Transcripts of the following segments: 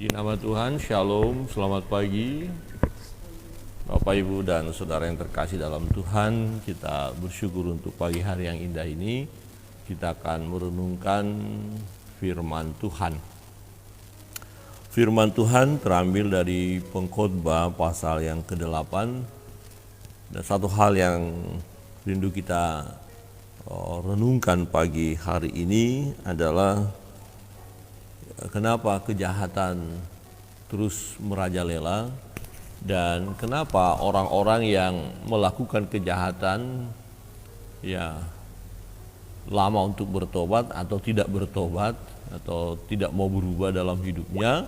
Di nama Tuhan, Shalom, selamat pagi Bapak Ibu dan Saudara yang terkasih dalam Tuhan. Kita bersyukur untuk pagi hari yang indah ini. Kita akan merenungkan firman Tuhan. Firman Tuhan terambil dari Pengkhotbah pasal yang ke-8. Dan satu hal yang rindu kita renungkan pagi hari ini adalah kenapa kejahatan terus merajalela dan kenapa orang-orang yang melakukan kejahatan lama untuk bertobat atau tidak bertobat atau tidak mau berubah dalam hidupnya,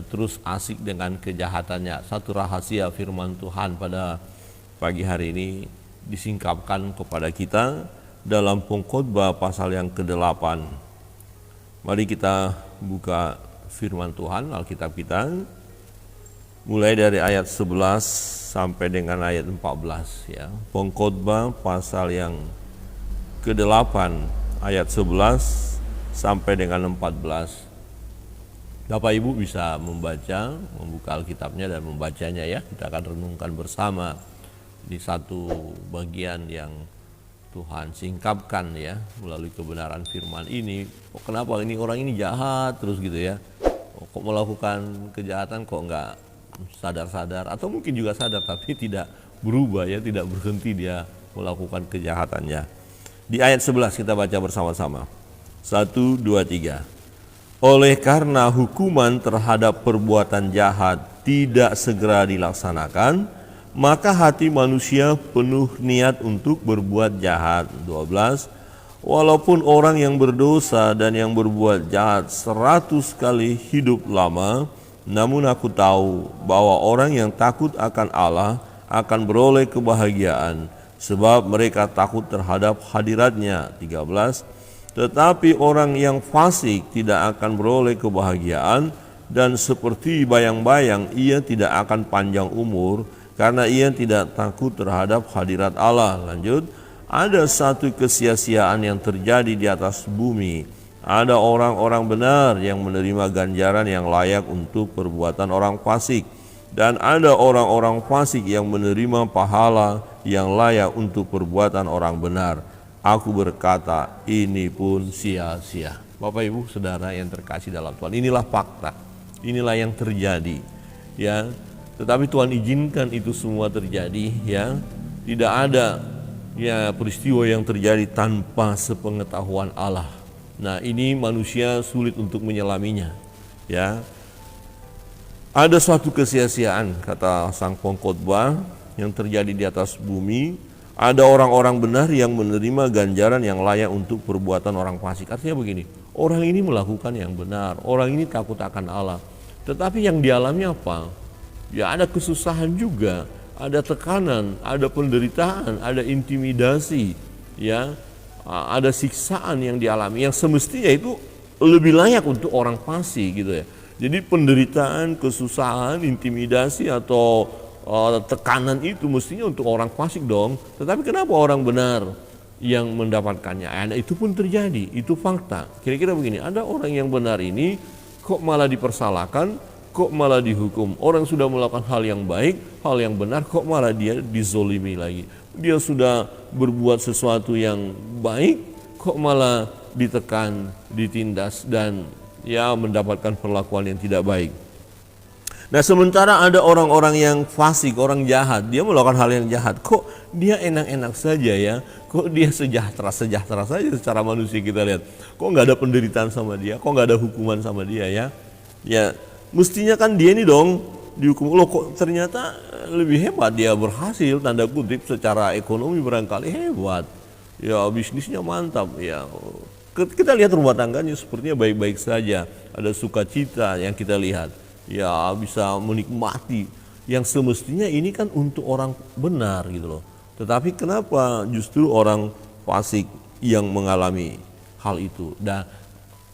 terus asik dengan kejahatannya. Satu rahasia firman Tuhan pada pagi hari ini disingkapkan kepada kita dalam Pengkhotbah pasal yang ke-8. Mari kita buka firman Tuhan, Alkitab kita, mulai dari ayat 11 sampai dengan ayat 14 ya. Pengkhotbah pasal yang ke-8 ayat 11 sampai dengan 14. Bapak Ibu bisa membuka Alkitabnya dan membacanya ya. Kita akan renungkan bersama di satu bagian yang Tuhan singkapkan ya melalui kebenaran firman ini. Kenapa ini orang ini jahat terus gitu ya? Kok melakukan kejahatan kok enggak sadar-sadar, atau mungkin juga sadar tapi tidak berubah ya, tidak berhenti dia melakukan kejahatannya. Di ayat 11 kita baca bersama-sama. 1, 2, 3. Oleh karena hukuman terhadap perbuatan jahat tidak segera dilaksanakan, maka hati manusia penuh niat untuk berbuat jahat. 12. Walaupun orang yang berdosa dan yang berbuat jahat 100 kali hidup lama, namun aku tahu bahwa orang yang takut akan Allah akan beroleh kebahagiaan, sebab mereka takut terhadap hadirat-Nya. 13. Tetapi orang yang fasik tidak akan beroleh kebahagiaan, dan seperti bayang-bayang ia tidak akan panjang umur, karena ia tidak takut terhadap hadirat Allah. Lanjut, ada satu kesia-siaan yang terjadi di atas bumi. Ada orang-orang benar yang menerima ganjaran yang layak untuk perbuatan orang fasik, dan ada orang-orang fasik yang menerima pahala yang layak untuk perbuatan orang benar. Aku berkata, ini pun sia-sia. Bapak Ibu Saudara yang terkasih dalam Tuhan, inilah fakta, inilah yang terjadi ya. Tetapi Tuhan izinkan itu semua terjadi ya. Tidak ada ya peristiwa yang terjadi tanpa sepengetahuan Allah. Nah, ini manusia sulit untuk menyelaminya ya. Ada suatu kesia-siaan, kata sang pengkhotbah, yang terjadi di atas bumi. Ada orang-orang benar yang menerima ganjaran yang layak untuk perbuatan orang fasik. Artinya begini, orang ini melakukan yang benar, orang ini takut akan Allah, tetapi yang dialami apa? Ya, ada kesusahan juga, ada tekanan, ada penderitaan, ada intimidasi, ya, ada siksaan yang dialami yang semestinya itu lebih layak untuk orang fasik gitu ya. Jadi penderitaan, kesusahan, intimidasi atau tekanan itu mestinya untuk orang fasik dong. Tetapi kenapa orang benar yang mendapatkannya? Nah, itu pun terjadi, itu fakta. Kira-kira begini, ada orang yang benar ini kok malah dipersalahkan, kok malah dihukum. Orang sudah melakukan hal yang baik, hal yang benar, kok malah dia dizolimi lagi. Dia sudah berbuat sesuatu yang baik, kok malah ditekan, ditindas, dan ya mendapatkan perlakuan yang tidak baik. Nah, sementara ada orang-orang yang fasik, orang jahat, dia melakukan hal yang jahat, kok dia enak-enak saja ya, kok dia sejahtera saja secara manusia kita lihat. Kok nggak ada penderitaan sama dia, kok nggak ada hukuman sama dia ya. Ya, mestinya kan dia ini dong dihukum. Loh, kok ternyata lebih hebat, dia berhasil tanda kutip secara ekonomi, barangkali hebat ya, bisnisnya mantap ya. Kita lihat rumah tangganya sepertinya baik-baik saja, ada sukacita yang kita lihat ya, bisa menikmati yang semestinya ini kan untuk orang benar gitu loh. Tetapi kenapa justru orang fasik yang mengalami hal itu? Dan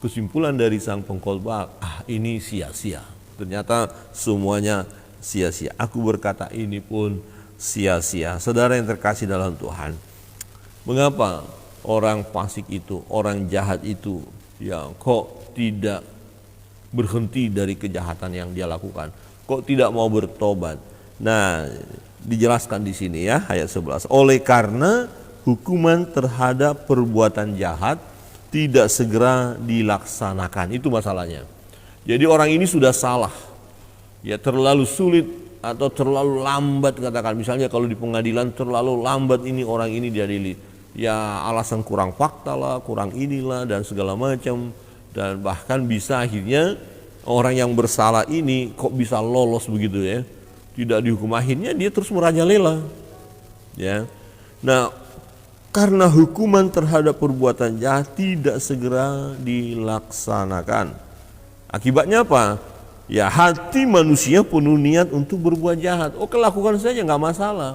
kesimpulan dari sang pengkhotbah, ini sia-sia. Ternyata semuanya sia-sia. Aku berkata ini pun sia-sia. Saudara yang terkasih dalam Tuhan, mengapa orang fasik itu, orang jahat itu ya kok tidak berhenti dari kejahatan yang dia lakukan. Kok tidak mau bertobat? Nah, dijelaskan di sini ya ayat 11. Oleh karena hukuman terhadap perbuatan jahat tidak segera dilaksanakan. Itu masalahnya. Jadi orang ini sudah salah. Ya terlalu sulit atau terlalu lambat, katakan misalnya kalau di pengadilan terlalu lambat ini orang ini diadili. Ya alasan kurang fakta lah, kurang inilah dan segala macam, dan bahkan bisa akhirnya orang yang bersalah ini kok bisa lolos begitu ya, tidak dihukum, akhirnya dia terus merajalela ya. Nah, karena hukuman terhadap perbuatan jahat tidak segera dilaksanakan, akibatnya apa? Ya hati manusia penuh niat untuk berbuat jahat. Oke, lakukan saja, nggak masalah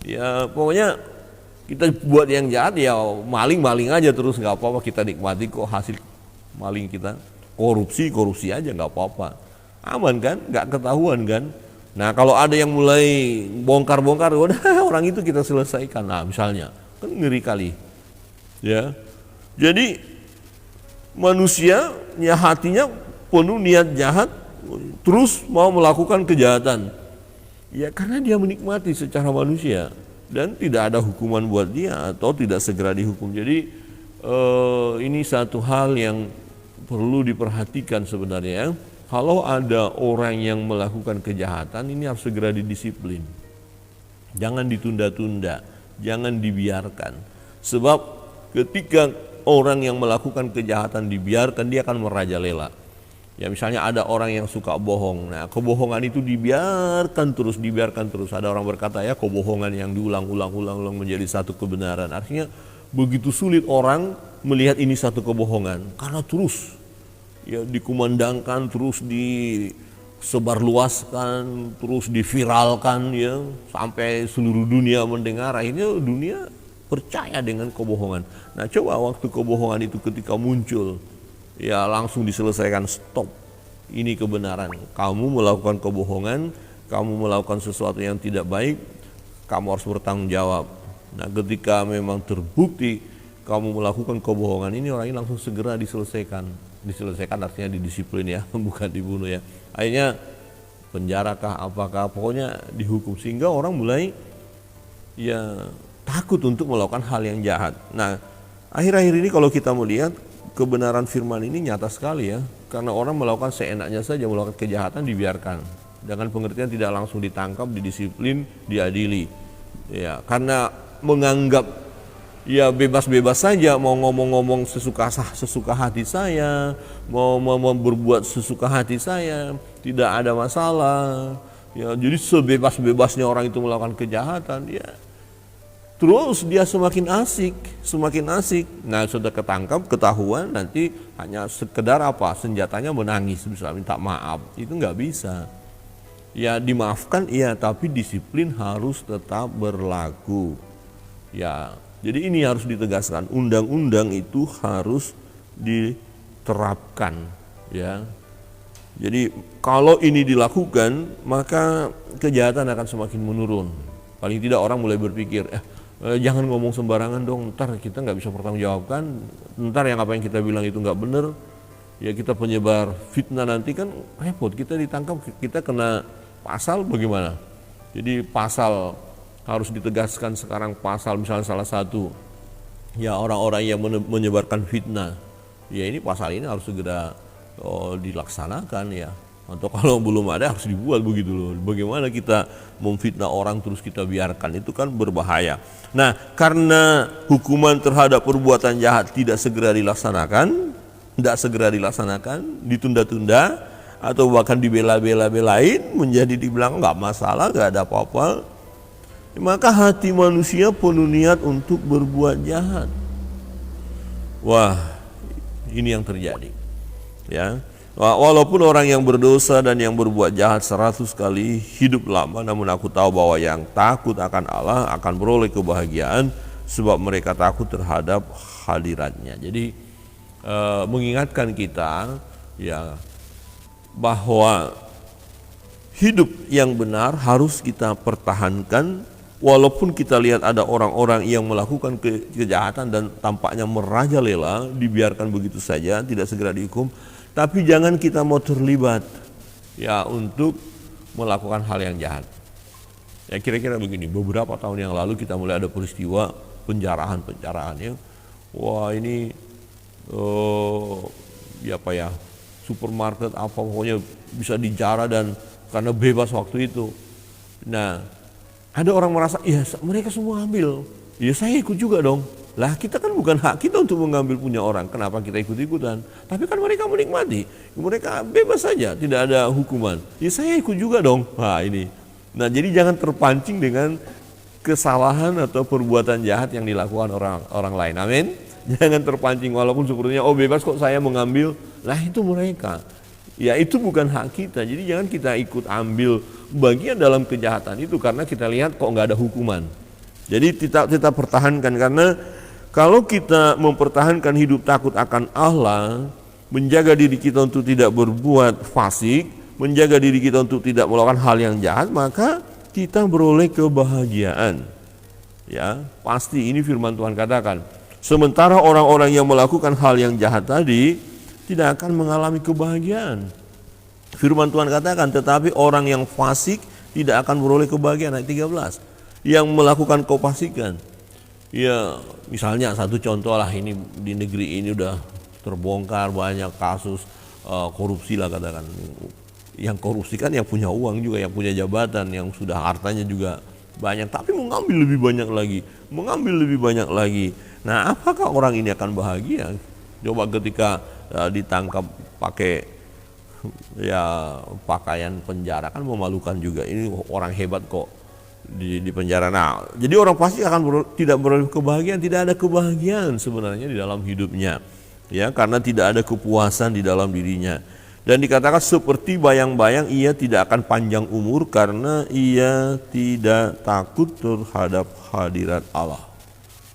ya, pokoknya kita buat yang jahat ya, maling aja terus, nggak apa-apa, kita nikmati kok hasil maling kita. Korupsi aja nggak apa-apa, aman kan, nggak ketahuan kan. Nah kalau ada yang mulai bongkar-bongkar, udah orang itu kita selesaikan, nah misalnya, kan ngeri kali ya. Jadi manusia ya hatinya penuh niat jahat, terus mau melakukan kejahatan ya karena dia menikmati secara manusia dan tidak ada hukuman buat dia atau tidak segera dihukum. Jadi ini satu hal yang perlu diperhatikan sebenarnya. Kalau ada orang yang melakukan kejahatan, ini harus segera didisiplin. Jangan ditunda-tunda, jangan dibiarkan. Sebab ketika orang yang melakukan kejahatan dibiarkan, dia akan merajalela. Ya misalnya ada orang yang suka bohong, nah kebohongan itu dibiarkan terus. Ada orang berkata ya, kebohongan yang diulang-ulang menjadi satu kebenaran. Artinya begitu sulit orang melihat ini satu kebohongan, karena terus ya dikumandangkan, terus disebarluaskan, terus diviralkan ya, sampai seluruh dunia mendengar, akhirnya dunia percaya dengan kebohongan. Nah coba waktu kebohongan itu ketika muncul, ya langsung diselesaikan, stop, ini kebenaran. Kamu melakukan kebohongan, kamu melakukan sesuatu yang tidak baik, kamu harus bertanggung jawab. Nah ketika memang terbukti kamu melakukan kebohongan ini, orang ini langsung segera diselesaikan artinya didisiplin ya, bukan dibunuh ya. Akhirnya penjarakah apakah, pokoknya dihukum, sehingga orang mulai ya takut untuk melakukan hal yang jahat. Nah akhir-akhir ini kalau kita melihat kebenaran firman ini nyata sekali ya, karena orang melakukan seenaknya saja, melakukan kejahatan dibiarkan dengan pengertian tidak langsung ditangkap, didisiplin, diadili ya, karena menganggap ya bebas-bebas saja, mau ngomong-ngomong sesuka hati saya, mau berbuat sesuka hati saya, tidak ada masalah ya. Jadi sebebas-bebasnya orang itu melakukan kejahatan ya, terus dia semakin asik. Nah sudah ketangkap, ketahuan, nanti hanya sekedar apa, senjatanya menangis, bisa minta maaf, itu nggak bisa ya. Dimaafkan iya, tapi disiplin harus tetap berlaku ya. Jadi ini harus ditegaskan, undang-undang itu harus diterapkan ya. Jadi kalau ini dilakukan, maka kejahatan akan semakin menurun. Paling tidak orang mulai berpikir, jangan ngomong sembarangan dong, ntar kita nggak bisa pertanggungjawabkan, ntar yang apa yang kita bilang itu nggak benar, ya kita penyebar fitnah, nanti kan repot, kita ditangkap, kita kena pasal bagaimana. Jadi pasal harus ditegaskan sekarang, pasal misalnya salah satu ya orang-orang yang menyebarkan fitnah, ya ini pasal ini harus segera dilaksanakan ya, atau kalau belum ada harus dibuat begitu loh. Bagaimana kita memfitnah orang terus kita biarkan, itu kan berbahaya. Nah karena hukuman terhadap perbuatan jahat tidak segera dilaksanakan, ditunda-tunda atau bahkan dibela-belain, menjadi dibilang nggak masalah, nggak ada apa-apa, maka hati manusia penuh niat untuk berbuat jahat. Wah, ini yang terjadi ya. Walaupun orang yang berdosa dan yang berbuat jahat 100 kali hidup lama, namun aku tahu bahwa yang takut akan Allah akan beroleh kebahagiaan, sebab mereka takut terhadap hadiratnya. Jadi mengingatkan kita ya, bahwa hidup yang benar harus kita pertahankan. Walaupun kita lihat ada orang-orang yang melakukan kejahatan dan tampaknya merajalela, dibiarkan begitu saja, tidak segera dihukum, Tapi jangan kita mau terlibat ya untuk melakukan hal yang jahat. Ya kira-kira begini, beberapa tahun yang lalu kita mulai ada peristiwa penjarahan ya. Wah ini ya apa ya, supermarket apa pokoknya bisa dijarah dan karena bebas waktu itu. Nah ada orang merasa ya mereka semua ambil, ya saya ikut juga dong. Lah kita kan bukan hak kita untuk mengambil punya orang, kenapa kita ikut-ikutan? Tapi kan mereka menikmati, mereka bebas saja, tidak ada hukuman. Ya saya ikut juga dong. Nah ini. Nah jadi jangan terpancing dengan kesalahan atau perbuatan jahat yang dilakukan orang lain. Amin. Jangan terpancing walaupun sepertinya oh bebas kok saya mengambil. Lah itu mereka. Ya itu bukan hak kita. Jadi jangan kita ikut ambil bagian dalam kejahatan itu karena kita lihat kok nggak ada hukuman. Jadi kita pertahankan, karena kalau kita mempertahankan hidup takut akan Allah, menjaga diri kita untuk tidak berbuat fasik, menjaga diri kita untuk tidak melakukan hal yang jahat, maka kita beroleh kebahagiaan. Ya, pasti ini firman Tuhan katakan. Sementara orang-orang yang melakukan hal yang jahat tadi tidak akan mengalami kebahagiaan. Firman Tuhan katakan, tetapi orang yang fasik tidak akan beroleh kebahagiaan. Ayat 13. Yang melakukan kefasikan. Ya, misalnya satu contoh lah, ini di negeri ini udah terbongkar banyak kasus korupsi lah katakan. Yang korupsi kan yang punya uang juga, yang punya jabatan, yang sudah hartanya juga banyak, tapi mengambil lebih banyak lagi. Nah, apakah orang ini akan bahagia? Coba ketika ditangkap pakai ya pakaian penjara, kan memalukan juga. Ini orang hebat kok di penjara. Nah, jadi orang pasti akan tidak beroleh kebahagiaan, tidak ada kebahagiaan sebenarnya di dalam hidupnya. Ya, karena tidak ada kepuasan di dalam dirinya. Dan dikatakan seperti bayang-bayang ia tidak akan panjang umur karena ia tidak takut terhadap hadirat Allah.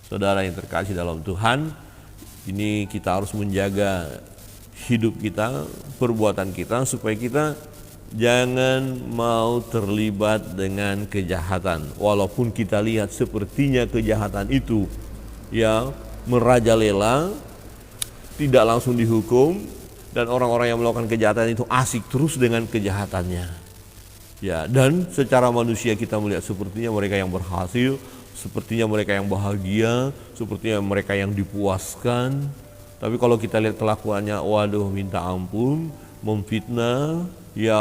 Saudara yang terkasih dalam Tuhan, ini kita harus menjaga hidup kita, perbuatan kita, supaya kita jangan mau terlibat dengan kejahatan. Walaupun kita lihat sepertinya kejahatan itu ya merajalela, tidak langsung dihukum, dan orang-orang yang melakukan kejahatan itu asik terus dengan kejahatannya. Ya, dan secara manusia kita melihat sepertinya mereka yang berhasil, sepertinya mereka yang bahagia, sepertinya mereka yang dipuaskan. Tapi kalau kita lihat kelakuannya, waduh minta ampun, memfitnah, ya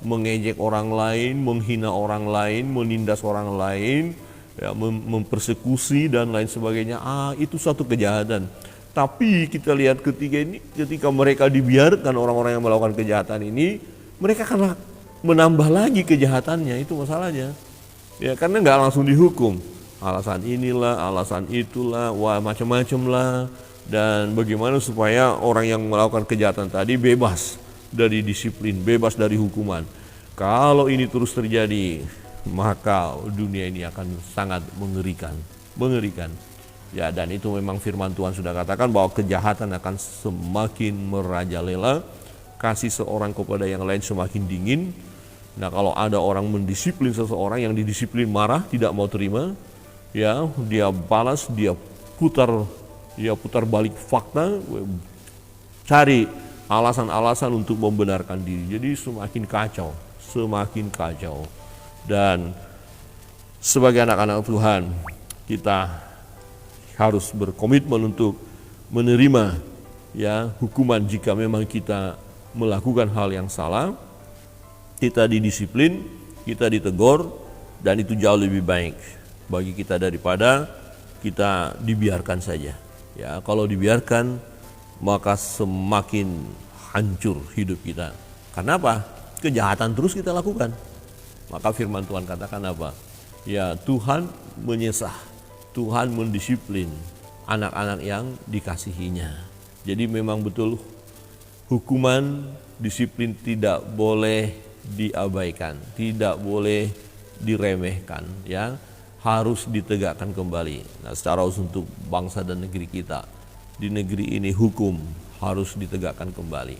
mengejek orang lain, menghina orang lain, menindas orang lain, ya mempersekusi dan lain sebagainya. Itu suatu kejahatan. Tapi kita lihat ketika mereka dibiarkan orang-orang yang melakukan kejahatan ini, mereka akan menambah lagi kejahatannya, itu masalahnya. Ya karena nggak langsung dihukum. Alasan inilah, alasan itulah, wah macam-macam lah. Dan bagaimana supaya orang yang melakukan kejahatan tadi bebas dari disiplin, bebas dari hukuman. Kalau ini terus terjadi, maka dunia ini akan sangat mengerikan. Ya, dan itu memang firman Tuhan sudah katakan bahwa kejahatan akan semakin merajalela, kasih seorang kepada yang lain semakin dingin. Nah, kalau ada orang mendisiplin seseorang, yang didisiplin marah, tidak mau terima, ya dia balas, dia putar balik fakta, cari alasan-alasan untuk membenarkan diri. Jadi semakin kacau. Dan sebagai anak-anak Tuhan, kita harus berkomitmen untuk menerima ya hukuman jika memang kita melakukan hal yang salah. Kita didisiplin, kita ditegur, dan itu jauh lebih baik bagi kita daripada kita dibiarkan saja. Ya, kalau dibiarkan maka semakin hancur hidup kita. Karena apa? Kejahatan terus kita lakukan. Maka firman Tuhan katakan apa? Ya, Tuhan menyesah. Tuhan mendisiplin anak-anak yang dikasihinya. Jadi memang betul hukuman, disiplin tidak boleh diabaikan, tidak boleh diremehkan, ya harus ditegakkan kembali. Nah, secara khusus untuk bangsa dan negeri kita, di negeri ini hukum harus ditegakkan kembali.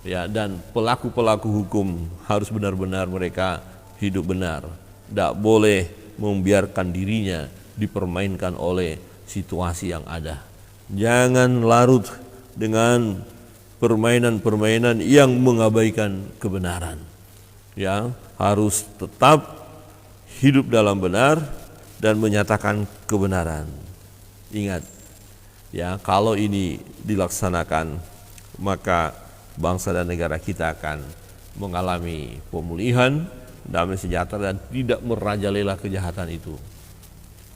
Ya, dan pelaku-pelaku hukum harus benar-benar mereka hidup benar, tidak boleh membiarkan dirinya dipermainkan oleh situasi yang ada. Jangan larut dengan permainan-permainan yang mengabaikan kebenaran. Ya, harus tetap hidup dalam benar dan menyatakan kebenaran. Ingat, ya, kalau ini dilaksanakan, maka bangsa dan negara kita akan mengalami pemulihan, damai sejahtera, dan tidak merajalela kejahatan itu.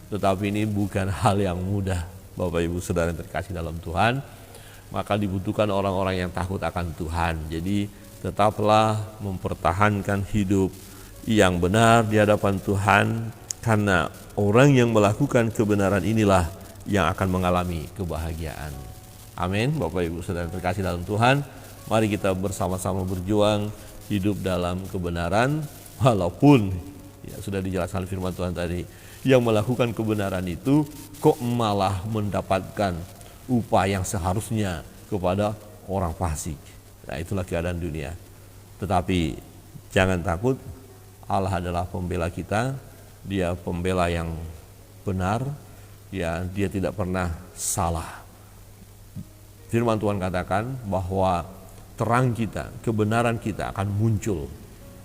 Tetapi ini bukan hal yang mudah, Bapak Ibu Saudara yang terkasih dalam Tuhan. Maka dibutuhkan orang-orang yang takut akan Tuhan. Jadi tetaplah mempertahankan hidup yang benar di hadapan Tuhan, karena orang yang melakukan kebenaran inilah yang akan mengalami kebahagiaan. Amin. Bapak Ibu Saudara yang terkasih dalam Tuhan, mari kita bersama-sama berjuang hidup dalam kebenaran, walaupun ya sudah dijelaskan firman Tuhan tadi, yang melakukan kebenaran itu kok malah mendapatkan upah yang seharusnya kepada orang fasik. Nah, itulah keadaan dunia. Tetapi jangan takut, Allah adalah pembela kita. Dia pembela yang benar, ya, dia tidak pernah salah. Firman Tuhan katakan bahwa terang kita, kebenaran kita akan muncul.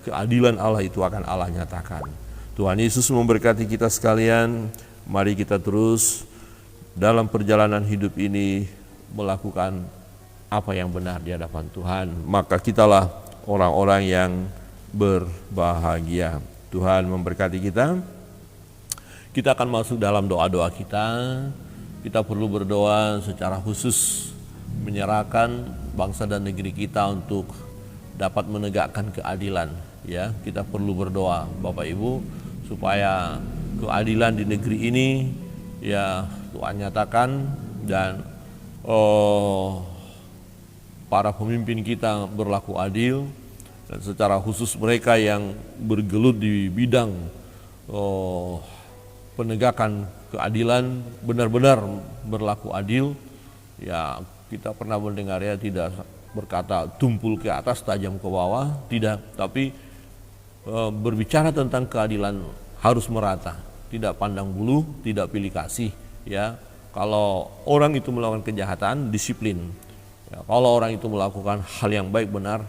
Keadilan Allah itu akan Allah nyatakan. Tuhan Yesus memberkati kita sekalian. Mari kita terus dalam perjalanan hidup ini melakukan apa yang benar di hadapan Tuhan. Maka kitalah orang-orang yang berbahagia. Tuhan memberkati kita. Kita akan masuk dalam doa-doa kita. Kita perlu berdoa secara khusus, menyerahkan bangsa dan negeri kita untuk dapat menegakkan keadilan. Ya, kita perlu berdoa, Bapak Ibu, supaya keadilan di negeri ini, ya, Tuhan nyatakan, dan para pemimpin kita berlaku adil, dan secara khusus mereka yang bergelut di bidang penegakan keadilan benar-benar berlaku adil. Ya, kita pernah mendengar, ya, tidak berkata tumpul ke atas tajam ke bawah, tidak, tapi berbicara tentang keadilan harus merata, tidak pandang bulu, tidak pilih kasih. Ya, kalau orang itu melakukan kejahatan, disiplin. Ya, kalau orang itu melakukan hal yang baik benar,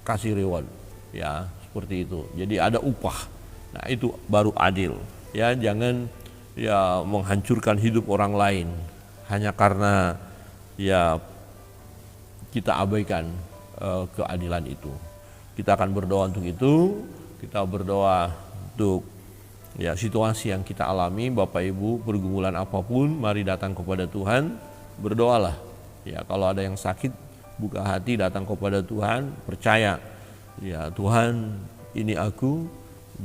kasih reward. Ya, seperti itu. Jadi ada upah. Nah, itu baru adil. Ya, jangan ya menghancurkan hidup orang lain hanya karena ya kita abaikan keadilan itu. Kita akan berdoa untuk itu. Kita berdoa untuk ya situasi yang kita alami, Bapak Ibu, pergumulan apapun, mari datang kepada Tuhan, berdoalah. Ya, kalau ada yang sakit, buka hati, datang kepada Tuhan, percaya, ya Tuhan, ini aku,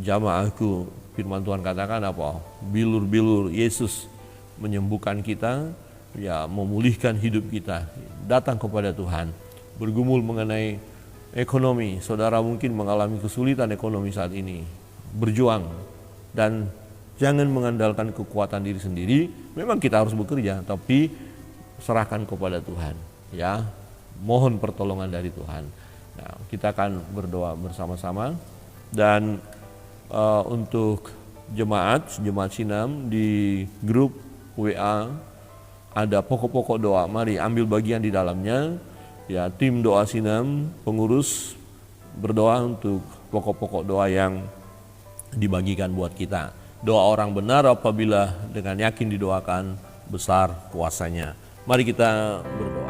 jamah aku. Firman Tuhan katakan apa? Bilur-bilur Yesus menyembuhkan kita, ya memulihkan hidup kita. Datang kepada Tuhan. Bergumul mengenai ekonomi, saudara mungkin mengalami kesulitan ekonomi saat ini. Berjuang dan jangan mengandalkan kekuatan diri sendiri. Memang kita harus bekerja, tapi serahkan kepada Tuhan. Ya, mohon pertolongan dari Tuhan. Nah, kita akan berdoa bersama-sama. Dan untuk jemaat Sinam di grup WA ada pokok-pokok doa. Mari ambil bagian di dalamnya. Ya, tim doa Sinam, pengurus berdoa untuk pokok-pokok doa yang dibagikan buat kita. Doa orang benar apabila dengan yakin didoakan, besar kuasanya. Mari kita berdoa.